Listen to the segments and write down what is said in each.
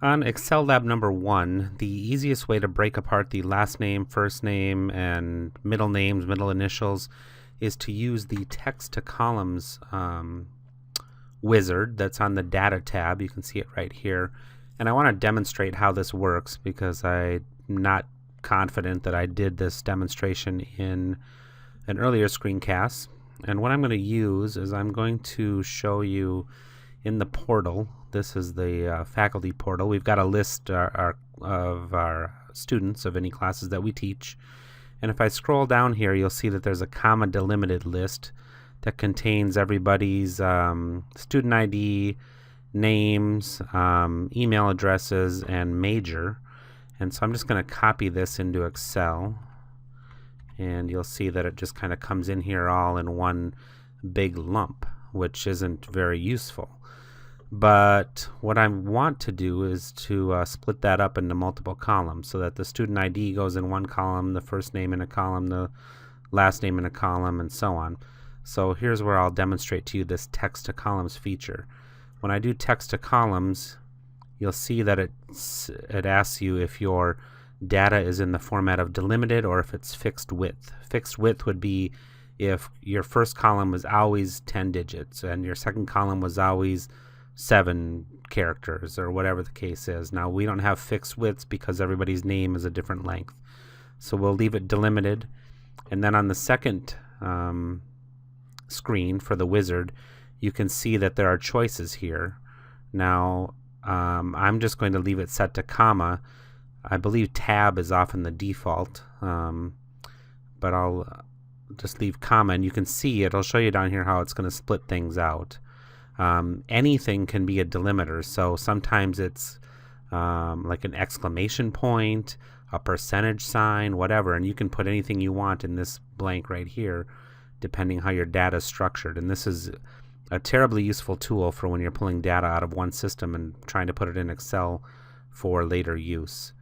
On Excel lab number 1, the easiest way to break apart the last name, first name, and middle names, middle initials, is to use the text to columns wizard that's on the data tab. You can see it right here. And I want to demonstrate how this works because I'm not confident that I did this demonstration in an earlier screencast. And what I'm going to use is I'm going to show you in the portal. This is the faculty portal. We've got a list of our students of any classes that we teach. And if I scroll down here, you'll see that there's a comma delimited list that contains everybody's student ID, names, email addresses, and major. And so I'm just going to copy this into Excel. And you'll see that it just kind of comes in here all in one big lump, which isn't very useful. But what I want to do is to split that up into multiple columns so that the student ID goes in one column, the first name in a column, the last name in a column, and so on. So here's where I'll demonstrate to you this text to columns feature. When I do text to columns, you'll see that it asks you if your data is in the format of delimited or if it's fixed width. Fixed width would be if your first column was always 10 digits and your second column was always 7 characters or whatever the case is. Now we don't have fixed widths because everybody's name is a different length. So we'll leave it delimited. And then on the second screen for the wizard, you can see that there are choices here. Now I'm just going to leave it set to comma. I believe tab is often the default, but I'll just leave comma, and you can see it'll show you down here how it's going to split things out. Anything can be a delimiter, so sometimes it's like an exclamation point, a percentage sign, whatever, and you can put anything you want in this blank right here depending how your data is structured. And this is a terribly useful tool for when you're pulling data out of one system and trying to put it in Excel for later use.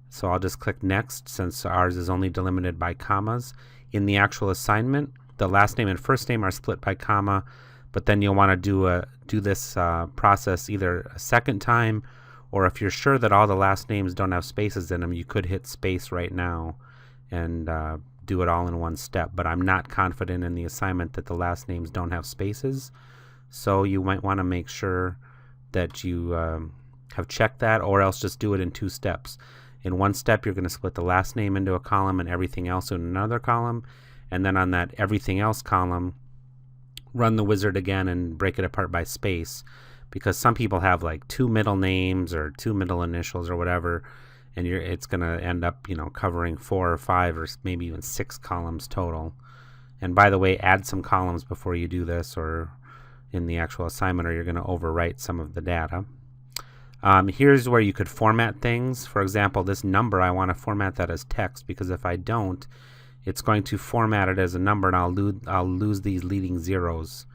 So I'll just click next since ours is only delimited by commas. In the actual assignment, the last name and first name are split by comma, but then you'll want to do this process either a second time, or if you're sure that all the last names don't have spaces in them, you could hit space right now and do it all in one step. But I'm not confident in the assignment that the last names don't have spaces, so you might want to make sure that you have checked that, or else just do it in 2 steps. In one step, you're going to split the last name into a column and everything else in another column, and then on that everything else column, run the wizard again and break it apart by space, because some people have like 2 middle names or 2 middle initials or whatever, and it's going to end up, covering 4 or 5 or maybe even 6 columns total. And by the way, add some columns before you do this or in the actual assignment, or you're going to overwrite some of the data. Here's where you could format things. For example, this number, I want to format that as text, because if I don't, it's going to format it as a number, and I'll lose these leading zeros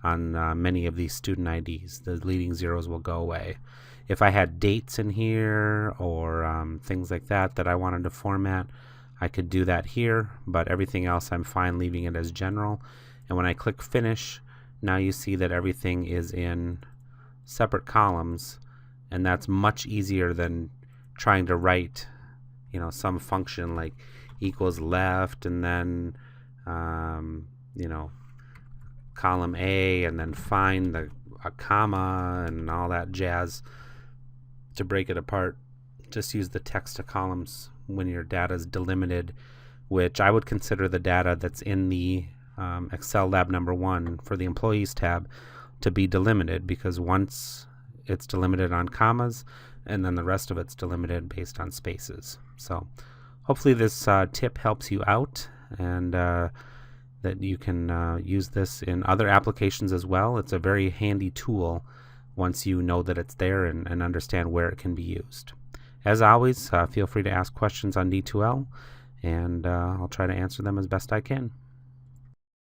on many of these student IDs. The leading zeros will go away. If I had dates in here or things like that I wanted to format, I could do that here, but everything else I'm fine leaving it as general. And when I click finish, now you see that everything is in separate columns, and that's much easier than trying to write some function like equals left and then column A and then find a comma and all that jazz to break it apart. Just use the text to columns when your data is delimited, which I would consider the data that's in the Excel lab number 1 for the employees tab to be delimited, because once it's delimited on commas, and then the rest of it's delimited based on spaces. So hopefully this tip helps you out, and that you can use this in other applications as well. It's a very handy tool once you know that it's there and understand where it can be used. As always, feel free to ask questions on D2L, and I'll try to answer them as best I can.